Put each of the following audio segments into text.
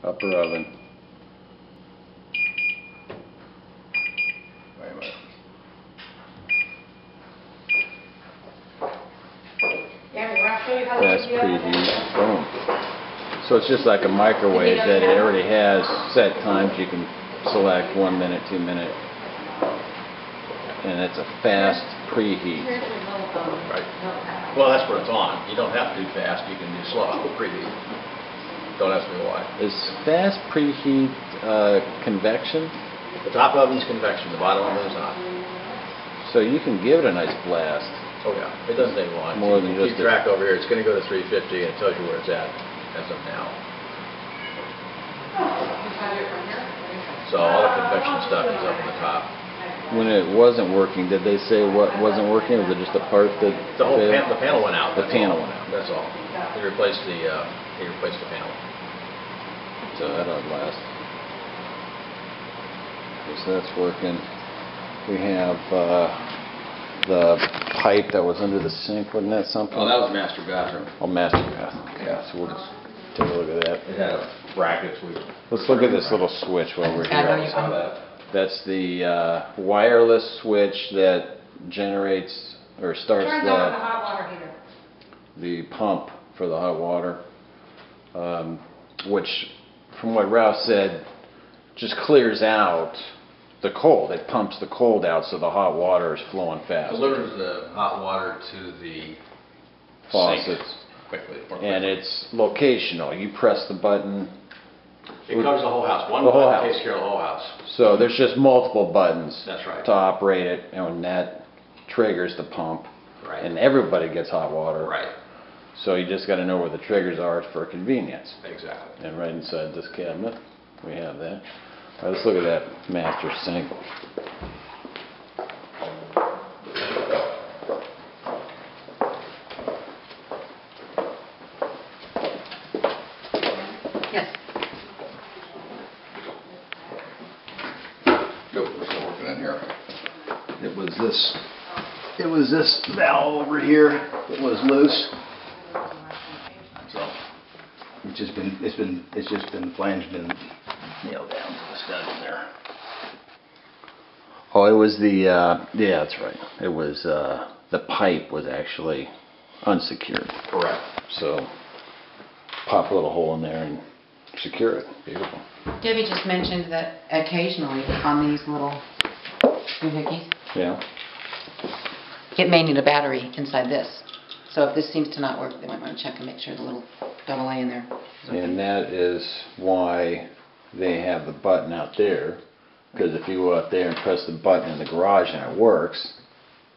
Upper oven. Wait a minute. That's preheat. Boom. So it's just like a microwave that it already has set times. You can select 1 minute, 2 minute, and it's a fast preheat. Right. Well, that's what it's on. You don't have to do fast. You can do slow preheat. Don't ask me why. Is fast preheat convection? The top oven's convection. The bottom oven is not. So you can give it a nice blast. Oh yeah, it doesn't take long. More than you just keep track over here. It's going to go to 350, and it tells you where it's at as of now. So all the convection stuff is up in the top. When it wasn't working, did they say what wasn't working, or was it just a part that The whole failed? the panel went out. The panel went out. That's all. They replaced the panel. So that'll last. Okay, so that's working. We have the pipe that was under the sink. Wasn't that something? Oh, that was master bathroom. Oh, master bath. Okay, so we'll just take a look at that. It had brackets. Let's look at this little switch while we're here. Saw that. That's the wireless switch that generates or starts Turns on the hot water heater. the pump for the hot water, which, from what Ralph said, just clears out the cold. It pumps the cold out so the hot water is flowing fast. Delivers the hot water to the Faucets. sink quickly. And it's locational. You press the button. It covers the whole house. One The whole button house. takes care of the whole house. So there's just multiple buttons That's right. to operate it, and that triggers the pump. Right. And everybody gets hot water. Right. So you just got to know where the triggers are for convenience. Exactly. And right inside this cabinet, we have that. All right, let's look at that master sink. Yes. Nope, we're still working in here. It was this valve over here that was loose. So It's just been the flange been nailed down to the stud in there. Oh, it was the yeah, that's right. It was the pipe was actually unsecured. correct. So pop a little hole in there and secure it. Beautiful. Debbie just mentioned that occasionally on these little doohickeys, Yeah. it may need a battery inside this. So if this seems to not work, they might want to check and make sure the little AA in there is okay. And that is why they have the button out there, because if you go out there and press the button in the garage and it works,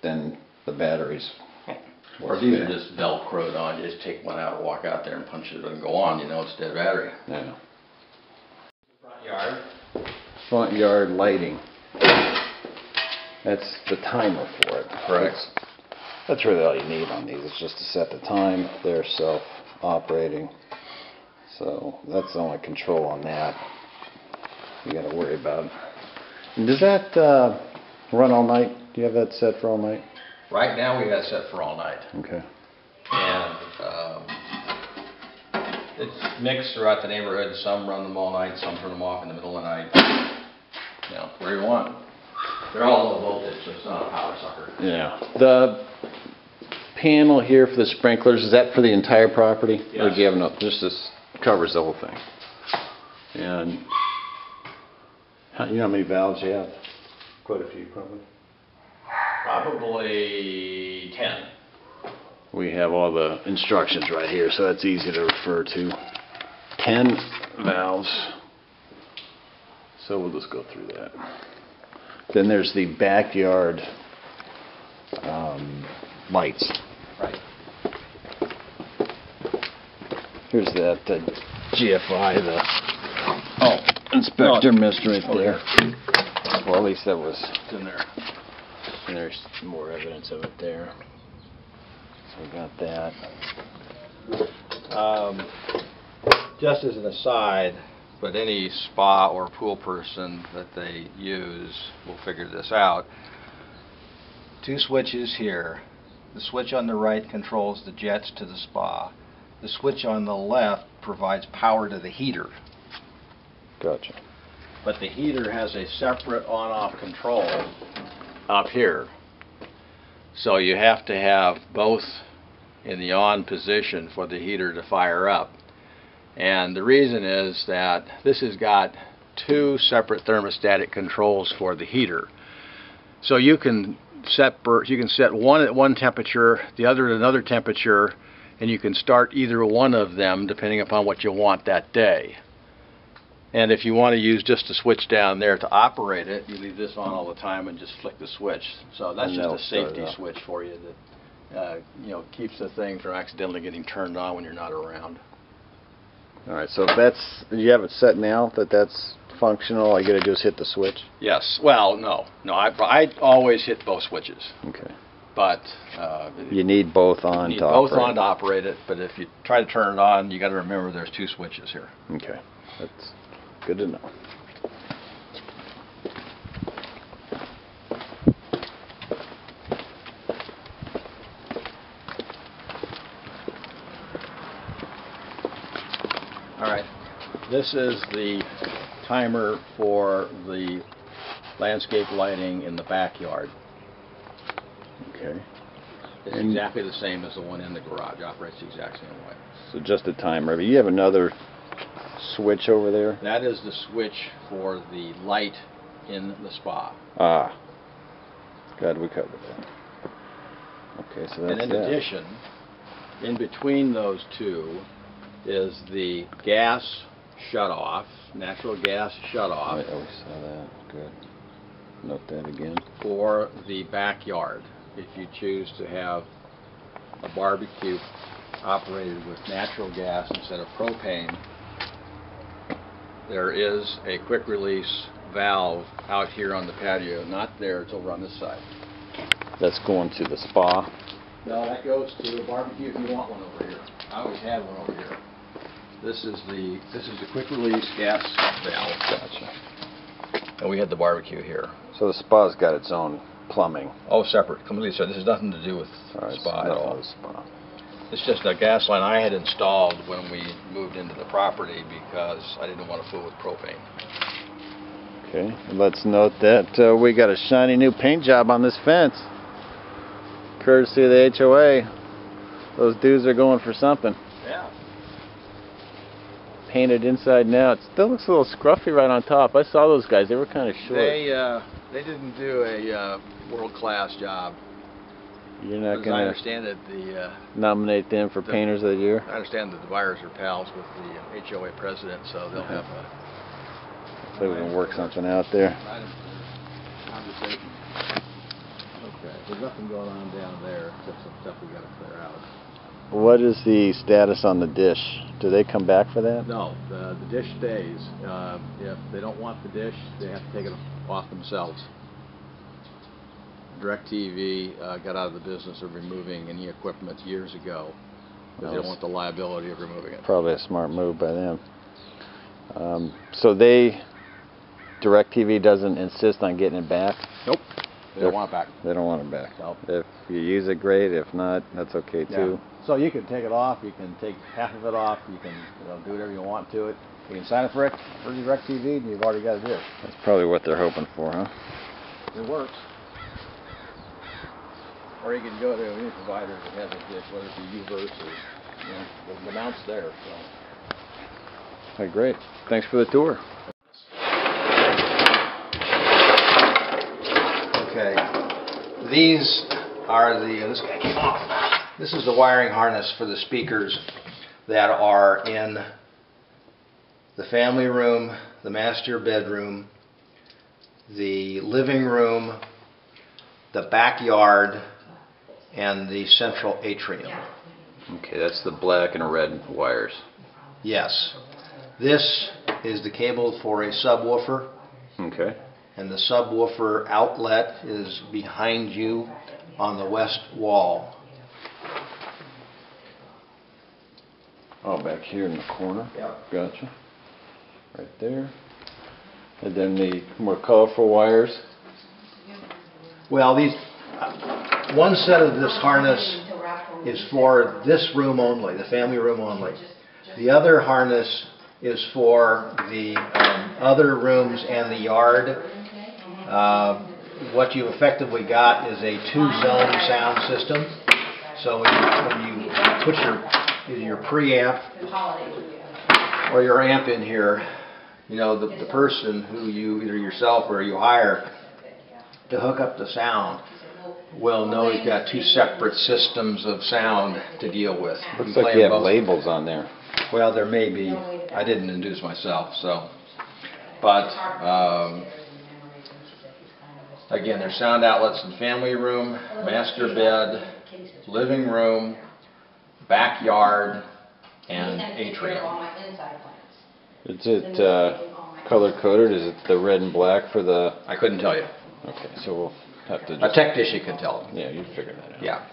then the batteries. Right. Or if these are just Velcroed on, you just take one out, walk out there and punch it and go on, you know it's dead battery. Yeah. Front yard. Front yard lighting. That's the timer for it. Correct. That's really all you need on these. It's just to set the time. They're self-operating. So that's the only control on that you got to worry about. And does that run all night? Do you have that set for all night? Right now we got it set for all night. Okay. And it's mixed throughout the neighborhood. Some run them all night, some turn them off in the middle of the night. You know, where you want. They're all low voltage, so it's not a power sucker. Yeah. The panel here for the sprinklers, is that for the entire property? Yes. Or do you have enough? Just this covers the whole thing. And you know how many valves you have? Quite a few, probably. Probably 10. We have all the instructions right here, so that's easy to refer to. 10 valves. So we'll just go through that. Then there's the backyard lights. Right. Here's that GFI, the inspector mist right there. Well, at least that was in there. And there's more evidence of it there. So we got that. Just as an aside, but any spa or pool person that they use will figure this out. 2 switches here. The switch on the right controls the jets to the spa. The switch on the left provides power to the heater. Gotcha. But the heater has a separate on-off control up here. So you have to have both in the on position for the heater to fire up. And the reason is that this has got two separate thermostatic controls for the heater. So you can set one at one temperature, the other at another temperature, and you can start either one of them depending upon what you want that day. And if you want to use just a switch down there to operate it, you leave this on all the time and just flick the switch. So that's just a safety switch for you that you know, keeps the thing from accidentally getting turned on when you're not around. All right, so if that's, you have it set now that that's functional, all you gotta do is hit the switch? Yes. Well, no. I always hit both switches. Okay. But you need both on you need to both operate. on to operate it, but if you try to turn it on, you got to remember there's two switches here. Okay, that's good to know. All right, this is the timer for the landscape lighting in the backyard. Okay. It's exactly the same as the one in the garage. Operates the exact same way. So just a timer. But you have another switch over there? That is the switch for the light in the spa. Ah. Glad we covered that. Okay, so that's And in that. addition, in between those two is the gas shutoff, natural gas shutoff. Right, oh, we saw that. Good. Note that again. For the backyard. If you choose to have a barbecue operated with natural gas instead of propane, there is a quick release valve out here on the patio. Not there, it's over on this side. That's going to the spa. No, that goes to the barbecue if you want one over here. I always had one over here. This is the quick release gas valve. Gotcha. And we had the barbecue here. So the spa's got its own plumbing. Oh, separate, completely separate. This has nothing to do with All right, spa so at all. the spa. It's just a gas line I had installed when we moved into the property because I didn't want to fool with propane. Okay, let's note that we got a shiny new paint job on this fence. Courtesy of the HOA. Those dudes are going for something. Yeah. Painted inside and out. It still looks a little scruffy right on top. I saw those guys. They were kind of short. They didn't do a world-class job. You're not As I going to understand it, nominate them for Painters of the Year? I understand that the buyers are pals with the HOA president, so they'll have a So we can work something out there. conversation. Okay, there's nothing going on down there except some stuff we got to clear out. What is the status on the dish? Do they come back for that? No, the dish stays. If they don't want the dish, they have to take it off themselves. DirecTV got out of the business of removing any equipment years ago because they don't want the liability of removing it. Probably a smart move by them. So DirecTV doesn't insist on getting it back? Nope. They don't want it back. They don't want it back. Nope. If you use it, great. If not, that's okay too. Yeah. So you can take it off. You can take half of it off. You can do whatever you want to it. You can sign up for DirecTV, and you've already got a dish. That's probably what they're hoping for, huh? It works. Or you can go to any provider that has a dish, whether it be UVerse or the mount's there. So. Okay, great. Thanks for the tour. Okay, these are this guy came off. This is the wiring harness for the speakers that are in the family room, the master bedroom, the living room, the backyard, and the central atrium. Okay, that's the black and red wires. Yes. This is the cable for a subwoofer. Okay. And the subwoofer outlet is behind you on the west wall. Oh, back here in the corner? Yep. Gotcha. Right there. And then the more colorful wires. Well, these one set of this harness is for this room only, the family room only. The other harness is for the other rooms and the yard. What you effectively got is a two-zone sound system. So when you put your preamp or your amp in here, you know, the person who you, either yourself or you hire to hook up the sound, will know he's got two separate systems of sound to deal with. Looks like you have labels on there. Well, there may be. I didn't induce myself, so. But again, there's sound outlets in family room, master bed, living room, backyard, and atrium. Is it color coded? Is it the red and black for the? I couldn't tell you. Okay, so we'll have to. A technician can tell. Yeah, you figure that out. Yeah.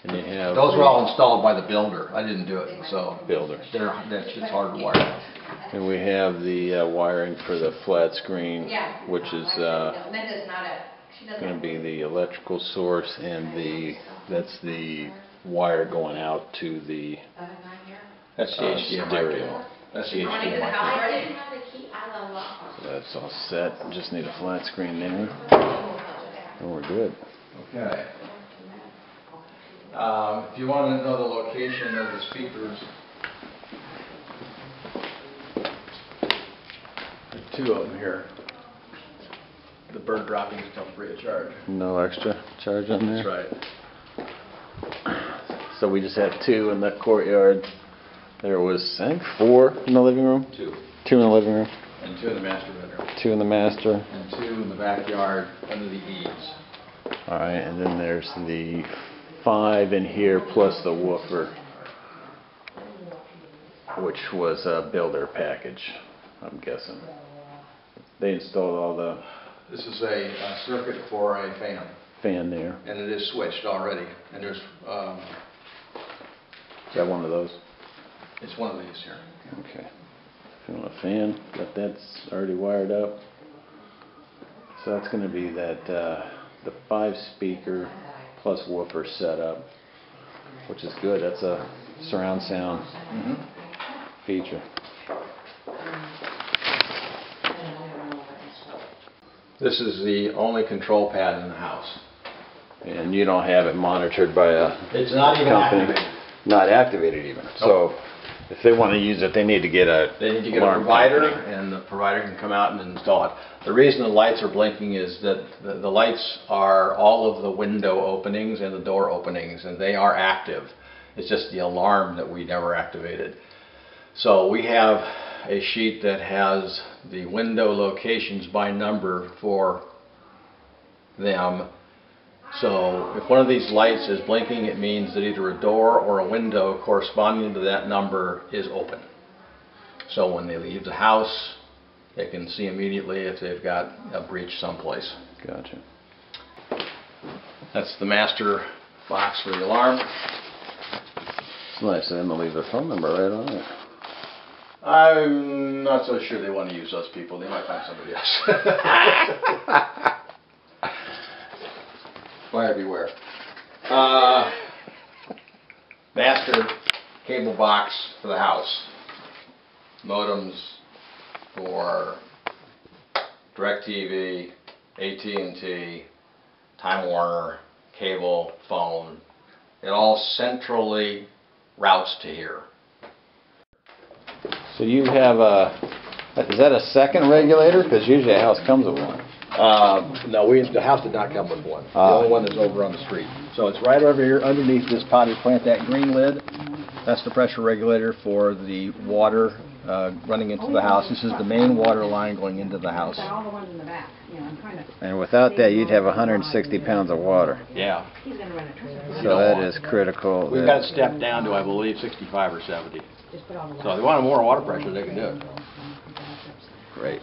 And you have. Those were all installed by the builder. I didn't do it, so. Builder. It's hard to wire. And we have the wiring for the flat screen, which is going to be the electrical source, and that's the wire going out to the That's the HDMI stereo. cable. That's the HDMI cable. So that's all set. Just need a flat screen there, and we're good. Okay. If you want to know the location of the speakers, there's two of them here. The bird droppings come free of charge. No extra charge on there? That's right. So we just have two in the courtyard. There was, I think, 4 in the living room? Two. 2 in the living room. And 2 in the master bedroom. 2 in the master. And 2 in the backyard under the eaves. Alright, and then there's the 5 in here plus the woofer, which was a builder package, I'm guessing. They installed all the This is a circuit for a fan. fan there. And it is switched already. And there's, Is that one of those? it's one of these here. Okay. If you want a fan, got that's already wired up. So that's going to be that the 5 speaker plus woofer setup, which is good. That's a surround sound feature. This is the only control pad in the house. And you don't have it monitored by a It's not even company. activated. Not activated even. So if they want to use it, they need to get a They need to get a alarm provider, company. and the provider can come out and install it. The reason the lights are blinking is that the lights are all of the window openings and the door openings, and they are active. It's just the alarm that we never activated. So we have a sheet that has the window locations by number for them. So if one of these lights is blinking, it means that either a door or a window corresponding to that number is open. So when they leave the house, they can see immediately if they've got a breach someplace. Gotcha. That's the master box for the alarm. It's nice of them to leave their phone number right on it. I'm not so sure they want to use those people. They might find somebody else. Buyer beware. Master cable box for the house. Modems for DirecTV, AT&T, Time Warner, cable, phone. It all centrally routes to here. So you have is that a second regulator? Because usually a house comes with one. No, the house did not come with one. The Ah. only one that's over on the street. So it's right over here underneath this potted plant, that green lid. That's the pressure regulator for the water running into the house. This is the main water line going into the house. All the ones in the back, you know, I'm trying to. And without that, you'd have 160 pounds of water. Yeah. He's gonna run a trailer. So that is critical. We've got it stepped down to, I believe, 65 or 70. Just put all the. So if they want more water pressure, they can do it. Great.